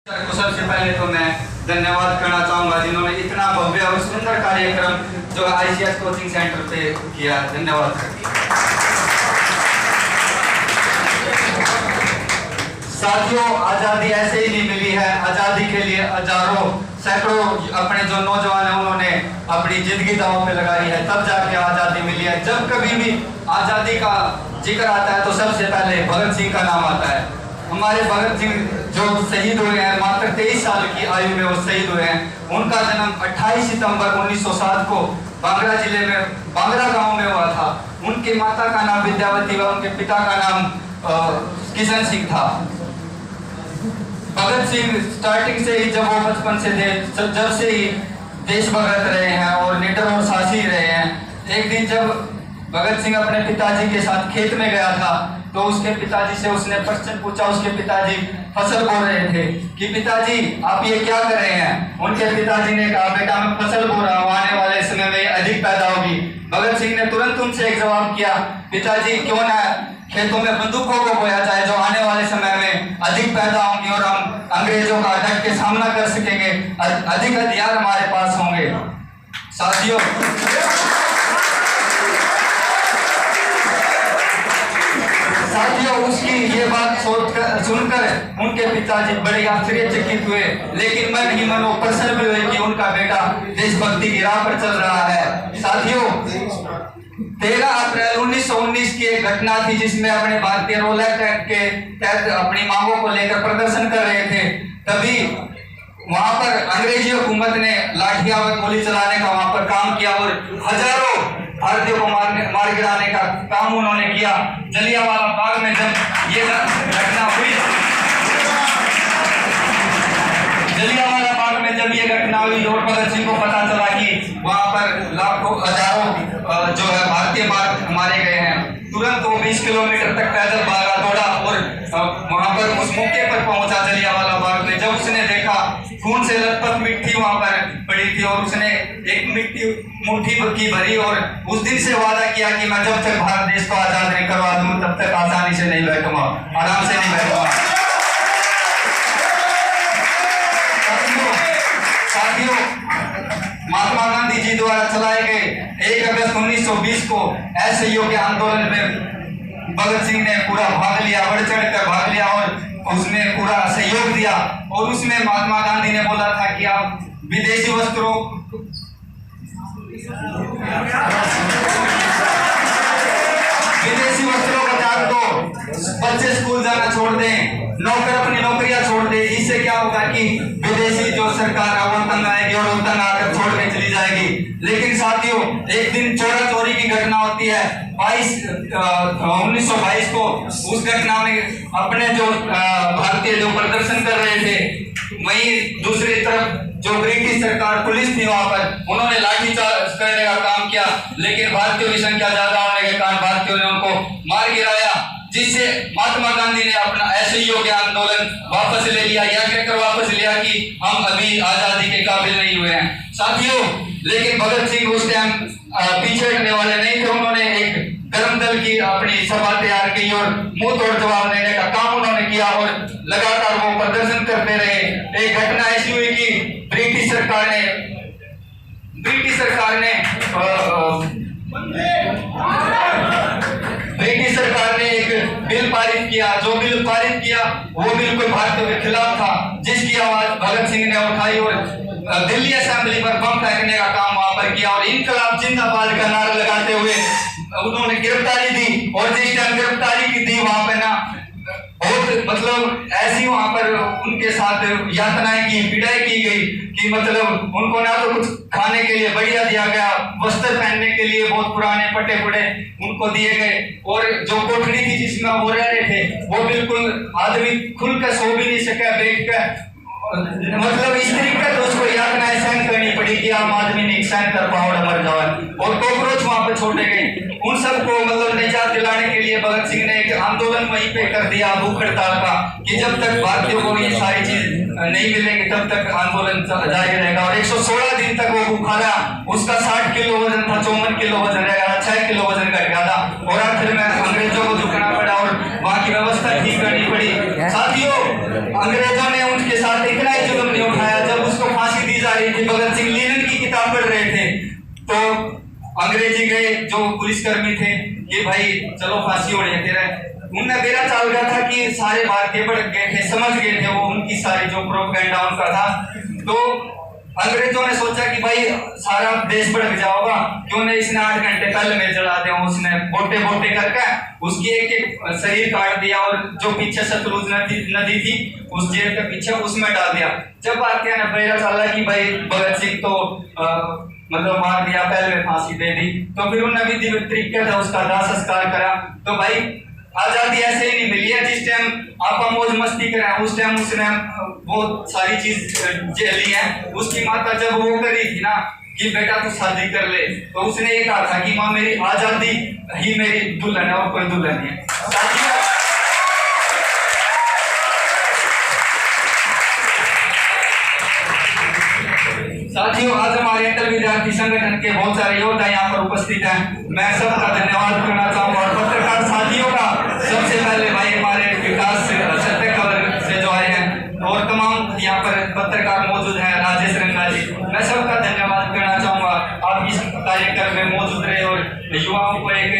को सबसे पहले तो मैं धन्यवाद करना चाहूंगा जिन्होंने इतना भव्य और सुंदर कार्यक्रम जो आईसीएस कोचिंग सेंटर पे किया। धन्यवाद। साथियों, आजादी ऐसे ही नहीं मिली है। आजादी के लिए हजारों सैकड़ों अपने जो नौजवान हैं उन्होंने अपनी जिंदगी दांव पे लगाई है, तब जाके आजादी मिली है। जब कभी भी आजादी का जिक्र आता है तो सबसे पहले भगत सिंह का नाम आता है। हमारे भगत सिंह जो शहीद हुए हैं, मात्र 23 साल की आयु में वो शहीद हुए हैं। उनका जन्म 28 सितंबर 1907 को बांगड़ा जिले में बांगड़ा गांव में हुआ था। उनकी माता का नाम विद्यावती व उनके पिता का नाम किशन सिंह था। भगत सिंह स्टार्टिंग से ही, जब वो बचपन से थे, जब से ही देशभक्त रहे हैं और निडर और साहसी रहे हैं। एक दिन जब भगत सिंह अपने पिताजी के साथ खेत में गया था तो उसके पिताजी से उसने प्रश्न पूछा। उसके पिताजी फसल बो रहे थे कि पिताजी आप ये क्या कर रहे हैं? उनके पिताजी ने कहा, बेटा मैं फसल बो रहा हूँ, आने वाले समय में अधिक पैदा होगी। भगत सिंह ने तुरंत उनसे एक जवाब किया, पिताजी क्यों ना खेतों में बंदूकों को बोया जाए जो आने वाले समय में अधिक पैदा होंगी और हम अंग्रेजों का डट के सामना कर सकेंगे, अधिक हथियार हमारे पास होंगे। साथियों, उसकी ये बात सुनकर उनके पिताजी बड़े आश्चर्यचकित हुए, लेकिन मन ही मन वो प्रसन्न भी हुए कि उनका बेटा देशभक्ति की राह पर चल रहा है। साथियों, 13 अप्रैल 1919 की एक घटना थी जिसमें अपने भारतीय रोलैक्ट एक्ट के तहत अपनी मांगों को लेकर प्रदर्शन कर रहे थे। तभी वहां पर अंग्रेजी हुकूमत ने लाठियां व गोली चलाने का वहां पर काम किया और हजारों भारतीयों को मार गिराने का काम उन्होंने किया। जलियांवाला बाग में जब ये घटना हुई, जलियांवाला बाग में जब ये घटना हुई और भगत सिंह को पता चला कि वहां पर लाखों हजारों जो है भारतीय मारे गए हैं, तुरंत वो 20 किलोमीटर तक पैदल भागा दौड़ा और वहां पर उस मौके पर पहुंचा जलियांवाला बाग में। जब उसने देखा खून से लथपथ मिट्टी वहां पर पड़ी थी और उसने एक मिट्टी मुट्ठी की भरी और उस दिन से वादा किया कि मैं जब तक भारत देश को आजाद नहीं करवा दूं तब तक आसानी से नहीं बैठूंगा, आराम से नहीं बैठूंगा। साथियों, महात्मा गांधी जी द्वारा चलाए गए 1 अगस्त 1920 को असहयोग के आंदोलन में भगत सिंह ने पूरा भाग लिया, बढ़ चढ़ कर भाग लिया और उसमें पूरा सहयोग दिया। और उसमें महात्मा गांधी ने बोला था कि आप विदेशी वस्त्रों का त्याग दो, बच्चे स्कूल जाना छोड़ दें, नौकर अपनी नौकरियां छोड़ दें। इससे क्या होगा कि विदेशी जो सरकार है वो तंग आएगी और वो तंग आकर छोड़ के चली जाएगी। लेकिन साथियों, एक दिन चोरा चोरी की घटना होती है 1922 को। उस घटना में अपने जो भारतीय जो प्रदर्शन कर रहे थे, वहीं दूसरी तरफ जो ब्रिटिश सरकार पुलिस थी वहां पर, उन्होंने लाठीचार्ज करने का काम किया। लेकिन भारतीयों की संख्या ज्यादा होने के कारण भारतीयों ने उनको मार गिराया, जिससे महात्मा गांधी ने अपना असहयोग के आंदोलन वापस ले लिया। यह कहकर वापस लिया कि हम अभी आजादी के काबिल नहीं हुए हैं। साथियों, लेकिन भगत सिंह उस टाइम पीछे हटने वाले नहीं थे। उन्होंने एक गर्म दल की अपनी सभा तैयार की और मुंह तोड़ जवाब देने का काम उन्होंने किया और लगातार वो प्रदर्शन करते रहे। एक घटना ऐसी हुई कि ब्रिटिश सरकार ने एक बिल पारित किया। जो बिल पारित किया वो बिल्कुल भारतीयों के खिलाफ था, जिसकी आवाज भगत सिंह ने उठाई और दिल्ली असेंबली पर बम फेंकने का काम वहां पर किया और इनकलाब जिंदाबाद का नारा लगाते हुए उन्होंने गिरफ्तारी दी। और जिस टाइम गिरफ्तारी की थी वहां पर ना बहुत मतलब ऐसी वहां पर उनके साथ यातनाएं की, पीड़ाई की गई कि मतलब उनको ना तो कुछ खाने के लिए बढ़िया दिया गया, वस्त्र पहनने के लिए बहुत पुराने पटे पुटे उनको दिए गए और जो कोठरी थी जिसमें वो रह रहे थे वो बिल्कुल आदमी खुलकर सो भी नहीं सका, बैठ कर मतलब इस तरीके से उसको यातनाएं सहन करनी पड़ी कि आम आदमी नहीं सहन कर पाओ मर जाओ। और कॉकरोच वहां पर छोड़े गए। उन सबको मतलब निजात दिलाने के लिए भगत सिंह ने एक आंदोलन वहीं पे कर दिया, भूख हड़ताल का, कि जब तक भारतीयों को ये सारी चीज नहीं मिलेंगे तब तक आंदोलन जारी रहेगा। और 116 दिन तक वो भूखा रहा। उसका 60 किलो वजन था, 54 किलो वजन रह गया, 6 किलो वजन घट गया था और आखिर में अंग्रेजों को झुकना पड़ा और वहां की व्यवस्था ठीक करनी पड़ी। साथियों, अंग्रेजों ने उनके साथ इतना थे, भगत सिंह लेनिन की किताब पढ़ रहे थे, तो अंग्रेजी गए जो पुलिसकर्मी थे कि भाई चलो फांसी होनी है तेरा। उनने मेरा चाल गया था कि सारे भारतीय भड़क गए थे, समझ गए थे वो उनकी सारी जो प्रोपेगेंडा उनका था। तो अंग्रेजों ने सोचा कि भाई सारा देश भड़क जाओगा, क्यों नहीं इसने 8 घंटे पहले में जला दिया। उसने बोटे बोटे करके उसकी एक एक शरीर काट दिया और जो पीछे सतलुज नदी थी उस जेल के पीछे उसमें डाल दिया। जब आके ना मेरा चाला कि भाई भगत सिंह तो मतलब मार दिया, पहले में फांसी दे दी, तो फिर उन्होंने विधि तरीके से उसका दाह संस्कार करा। तो भाई आजादी ऐसे ही नहीं मिली है, जिस टाइम आप मौज मस्ती करें उस टाइम उसने बहुत सारी चीज झेली है। उसकी माता जब वो करी थी ना कि बेटा तू शादी कर ले, तो उसने ये कहा था कि माँ मेरी आजादी ही मेरी दुल्हन है और कोई दुल्हन नहीं है। साथियों, आज हमारे अटल विद्यार्थी संगठन के बहुत सारे योद्धा यहाँ पर उपस्थित हैं। मैं सबका धन्यवाद करना चाहूंगा और पत्रकार साथियों का सबसे पहले भाई हमारे विकास सत्य खबर से जो आए हैं और तमाम यहाँ पर पत्रकार मौजूद हैं, राजेश रंगा जी, मैं सबका धन्यवाद करना चाहूंगा। आप इस कार्यक्रम में मौजूद रहे और युवाओं को एक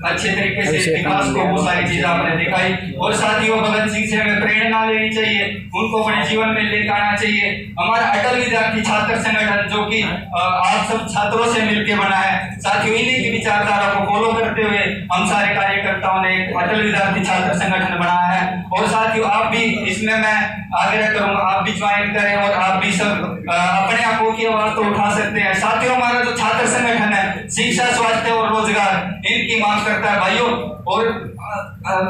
अच्छे तरीके से विकास को वो सारी चीजें आपने दिखाई। और साथियों, भगत सिंह से हमें प्रेरणा लेनी चाहिए, उनको अपने जीवन में लेकर आना चाहिए। हमारा अटल विद्यार्थी छात्र संगठन जो कि आप सब छात्रों से मिलकर बना है, साथियों इन्हीं की विचारधारा को फॉलो करते हुए हम सारे कार्यकर्ताओं ने अटल विद्यार्थी छात्र संगठन बनाया है। और साथियों आप भी इसमें मैं आग्रह करूंगा, आप भी ज्वाइन करें और आप भी सब अपने आपको की आवाज तो उठा सकते हैं। साथियों, हमारा जो छात्र संगठन है शिक्षा, स्वास्थ्य और रोजगार इनकी मांग करता है भाइयों। और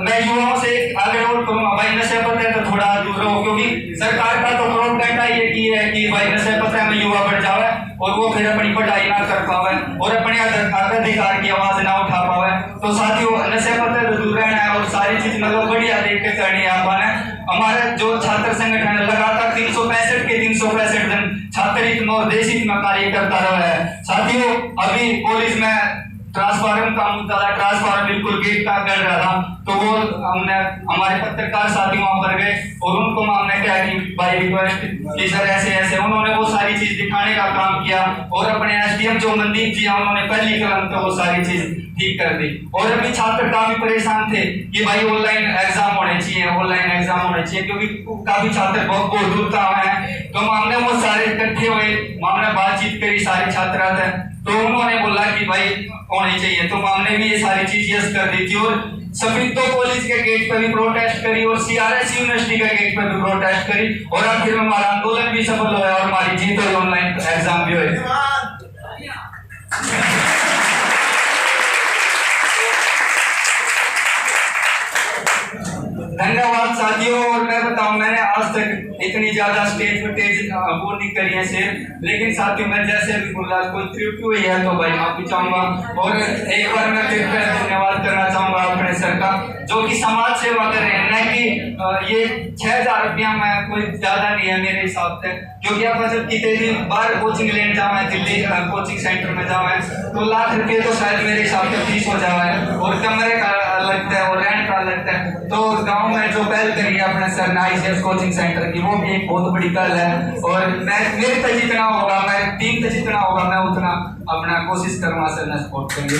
मैं युवाओं से आग्रह करूंगा, भाई नशे पते तो थोड़ा दूर रहो, क्योंकि सरकार का तो प्रोपेगेंडा ये है कि भाई नशे पते में युवा बढ़ जावे और वो फिर अपनी पढ़ाई ना कर पावे और अपने अधिकार की आवाज ना उठा पावे। तो साथियों नशे पते तो दूर रहना है और सारी चीज मतलब बढ़िया देख के करनी है आपने। हमारे जो छात्र संगठन लगातार 365 के 365 दिन छात्र हित में और देश हित में कार्य करता रहा है। साथियों, अभी कॉलेज में ट्रांसफार्मर का मुद्दा था, ट्रांसफार्मर बिल्कुल गेट का कर रहा था, तो वो हमने हमारे पत्रकार साथी वहां पर गए और उनको हमने कहा कि भाई रिक्वेस्ट कि सर ऐसे ऐसे, उन्होंने वो सारी चीज दिखाने का काम किया और अपने एसडीएम जो मनदीप जी हैं उन्होंने पहली कलम पे वो सारी चीज ठीक कर दी। और अभी छात्र काफी परेशान थे कि भाई ऑनलाइन एग्जाम होने चाहिए, ऑनलाइन एग्जाम होने चाहिए, क्योंकि काफी छात्र बहुत दूर का है। तो हमने वो सारे इकट्ठे हुए, हमने बातचीत करी सारे छात्र थे, तो उन्होंने बोला कि भाई होनी चाहिए, तो हमने भी ये सारी चीज यस कर दी थी। और सफितो कॉलेज के गेट पर भी प्रोटेस्ट करी और सीआरएस यूनिवर्सिटी के गेट पर भी प्रोटेस्ट करी और आखिर में हमारा आंदोलन भी सफल हुआ और हमारी जीत हुई, ऑनलाइन एग्जाम भी हुए। धन्यवाद साथियों। और मैं बताऊं, मैंने आज तक इतनी ज्यादा स्टेज पे वो नहीं करी है शेर, लेकिन साथियों मैं जैसे भी बोला कोई त्रुटि हुई है तो भाई माफी चाहूंगा। और एक बार मैं फिर धन्यवाद करना चाहूंगा अपने सर का, जो कि समाज सेवा कर रहे हैं, न कि ये 6000 रुपया में कोई ज्यादा नहीं है मेरे हिसाब से, क्योंकि आप जब कितने दिन बाहर कोचिंग लेने जाओ है, दिल्ली कोचिंग सेंटर में जाओ है, तो लाख रुपये तो शायद मेरे हिसाब से फीस हो जावा है और कमरे का लगता है और रेंट का लगता है। तो गांव में जो पहल करी है अपने सर ने आईसीएस कोचिंग सेंटर की, वो भी एक बहुत बड़ी पहल है। और मैं मेरे पे जितना होगा, मैं टीम पे जितना होगा, मैं उतना अपना कोशिश करूंगा सर ने सपोर्ट करेंगे।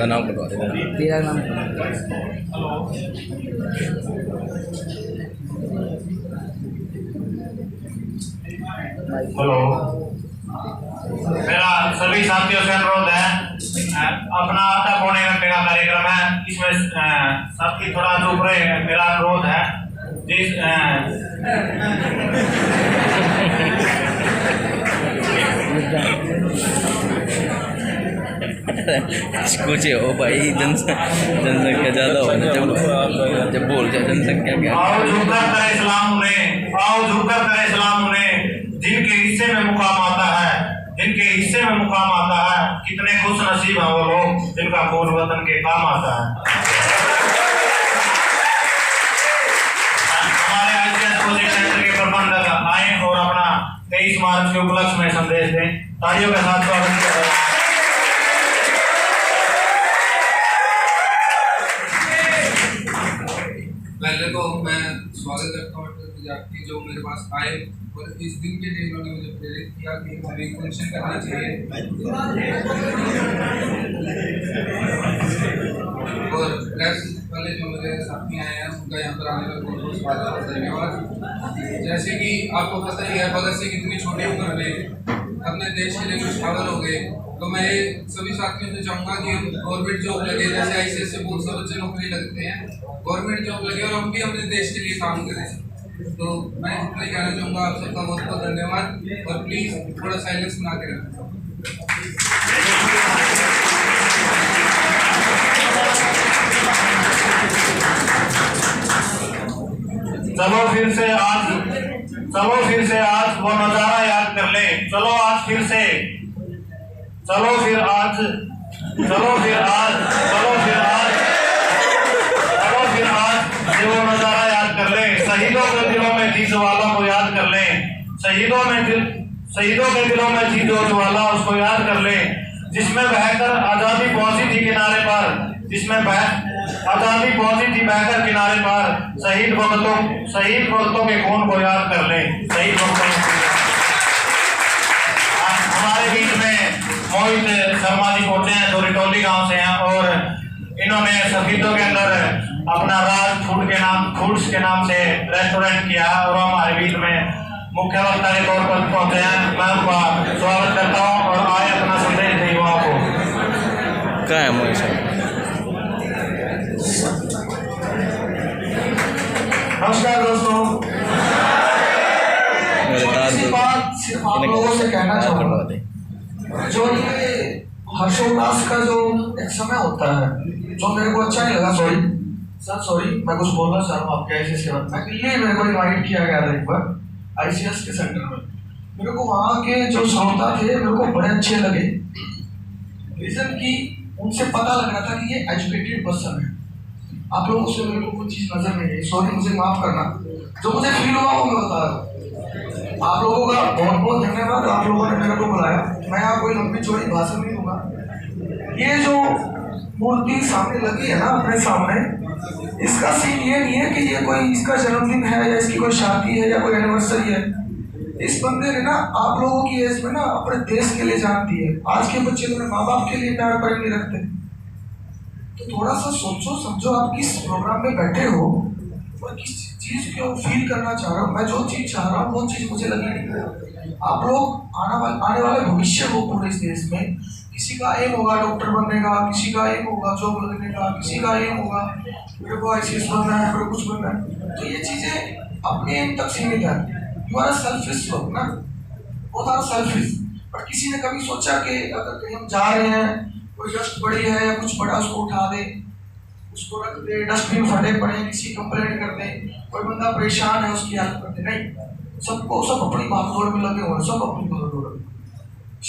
नाम करवा दे, तेरा नाम। हेलो, मेरा सभी साथियों से अनुरोध है, अपना आधा पौने घंटे का कार्यक्रम है, इसमें साथी थोड़ा चुप रहे, मेरा अनुरोध है। जिस कुछ हो भाई, जनसंख्या ज्यादा हो जब बोल जाए जनसंख्या क्या। आओ झुककर करे सलाम उन्हें, आओ झुककर करे सलाम उन्हें, जिनके हिस्से में मुकाम आता है, जिनके हिस्से में मुकाम आता है, कितने खुश नसीब हैं वो लोग जिनका खून वतन के काम आता है। हमारे आईसीएस कोचिंग सेंटर के प्रबंधक आए और अपना 23 मार्च के उपलक्ष्य में संदेश दें। तालियों के साथ स्वागत करें। को मैं स्वागत करता हूँ अटल प्रजापति की, जो मेरे पास आए और इस दिन के लिए इन्होंने मुझे प्रेरित किया कि हमें एक फंक्शन करना चाहिए। और प्रेस वाले जो मेरे साथी आए हैं उनका यहाँ पर आने का बहुत बहुत स्वागत और धन्यवाद। जैसे कि आपको पता ही है, भगत सिंह इतनी छोटी उम्र में अपने देश के लिए निछावर हो गए, तो मैं सभी साथियों से चाहूँगा कि हम गवर्नमेंट जॉब लगे, जैसे ICS से बहुत से बच्चे नौकरी लगते हैं, गवर्नमेंट जॉब लगे और हम भी अपने देश के लिए काम करें। तो मैं इतना ही कहना चाहूँगा, आप सबका बहुत बहुत धन्यवाद और प्लीज़ थोड़ा साइलेंस बना के रखें। चलो फिर से आज वो नजारा याद कर ले। चलो फिर आज वो नजारा याद कर ले। शहीदों के दिलों में थी ज्वाला को याद कर ले। शहीदों के दिलों में थी जो ज्वाला, उसको याद कर ले। जिसमें बहकर आजादी पहुंची थी किनारे पर, किनारे पर। शहीद भक्तों के खून को याद कर ले। शहीद भक्तों हमारे बीच में मोहित शर्मा जी पहुंचे हैं, जो रिटोली गांव से हैं, और इन्होंने शहीदों के अंदर अपना राज फूड्स के नाम से रेस्टोरेंट किया और हमारे बीच में मुख्य वक्ता के तौर पर पहुंचे हैं। मैं उनका स्वागत करता हूँ और आए अपना संदेश दें युवाओं को। क्या है मोहित सर? नमस्कार दोस्तों, छोटी बात सिर्फ आप लोगों से कहना चाहूँगा, जो ये हर्षोल्लास का जो एक समय होता है, जो मेरे को अच्छा नहीं लगा। सॉरी मैं कुछ बोलना चाह रहा हूँ आपके ICS के बारे में। दिल्ली मेरे को इनवाइट किया गया था एक बार ICS के सेंटर में। मेरे को वहाँ के जो श्रोता थे मेरे को बड़े अच्छे लगे। रीजन की उनसे पता लग रहा था कि ये एजुकेटेड पर्सन है। आप लोगों से मेरे को कुछ चीज़ नजर नहीं आई, सॉरी मुझे माफ करना। जो मुझे फील हुआ वो मैं बता रहा हूँ। आप लोगों का बहुत बहुत धन्यवाद, आप लोगों ने मेरे को बुलाया। मैं यहाँ कोई लंबी चौड़ी भाषण नहीं दूंगा। ये जो मूर्ति सामने लगी है ना अपने सामने, इसका सीन ये नहीं है कि ये कोई इसका जन्मदिन है या इसकी कोई शादी है या कोई एनिवर्सरी है। इस बंदे ने ना आप लोगों की एज में ना अपने देश के लिए जान दी है। आज के बच्चे अपने माँ बाप के लिए प्यार प्रेम नहीं रखते। तो थोड़ा सा सोचो समझो, आप किस प्रोग्राम में बैठे हो और किस चीज को फील करना चाह रहा हूँ। मैं जो चीज चाह रहा हूँ वो चीज मुझे लगी नहीं। आप लोग आने वाले भविष्य हो पूरे इस देश में। किसी का एम होगा डॉक्टर बनने का, किसी का एम होगा जॉब लगने का, किसी का एम होगा मेरे को ICS बनना है, मेरे को कुछ बनना है। तो ये चीजें अपने एम तक सीमित है। यू आर सेल्फिश लोग ना, बहुत सारा सेल्फिश। पर किसी ने कभी सोचा कि अगर कहीं हम जा रहे हैं, कोई डस्ट पड़ी है या कुछ पड़ा, उसको उठा दे, उसको रख दे, डस्टबिन फटे पड़े, किसी कंप्लेंट कर दे, कोई बंदा परेशान है उसकी हेल्प कर दे। नहीं, सब अपनी भागदौड़ में लगे हुए हैं, सब अपनी भागदौड़ में।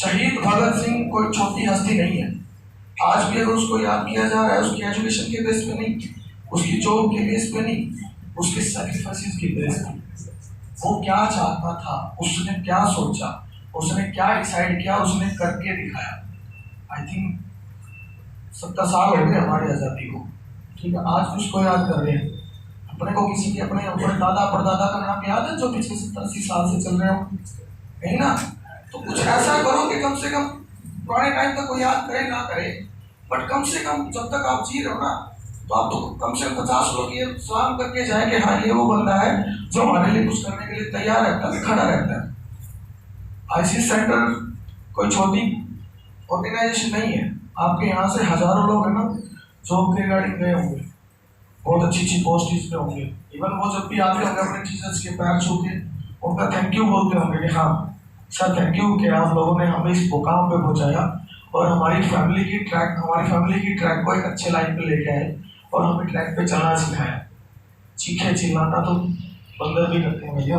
शहीद भगत सिंह कोई छोटी हस्ती नहीं है। आज भी अगर उसको याद किया जा रहा है, उसकी एजुकेशन के बेस पे नहीं, उसकी जॉब के बेस पे नहीं, उसके सैक्रिफाइसेस के बेस पे। वो क्या चाहता था, उसने क्या सोचा, उसने क्या डिसाइड किया, उसने करके दिखाया। आई थिंक 70 साल हो गए हमारी आज़ादी को, ठीक है। आज उसको याद कर रहे हैं। अपने को किसी के अपने दादा परदादा का नाम याद है जो पिछले 70-80 साल से चल रहे हो? नहीं ना। तो कुछ ऐसा करो कि कम से कम पुराने टाइम तक कोई याद करे ना करे, बट कम से कम जब तक आप जी रहे हो ना, तो आप तो कम से कम 50 लोग ये सलाम करके जाए कि हाँ ये वो बंदा है जो हमारे लिए कुछ करने के लिए तैयार रहता है, खड़ा रहता है। ICS सेंटर कोई छोटी ऑर्गेनाइजेशन नहीं है। आपके यहाँ से हजारों लोग है ना जॉब के रिगार्डिंग गए होंगे, बहुत अच्छी पोस्ट पे होंगे। इवन वो जब भी आते होंगे अपने टीचर्स के पैर छू के उनका थैंक यू बोलते होंगे कि हाँ सर थैंक यू कि आप लोगों ने हमें इस मुकाम पे पहुँचाया और हमारी फैमिली की ट्रैक को एक अच्छे लाइन पे लेके आए और हमें ट्रैक पे चलना सिखाया। चीखे चिल्लाना तो बंदर भी करते हैं भैया।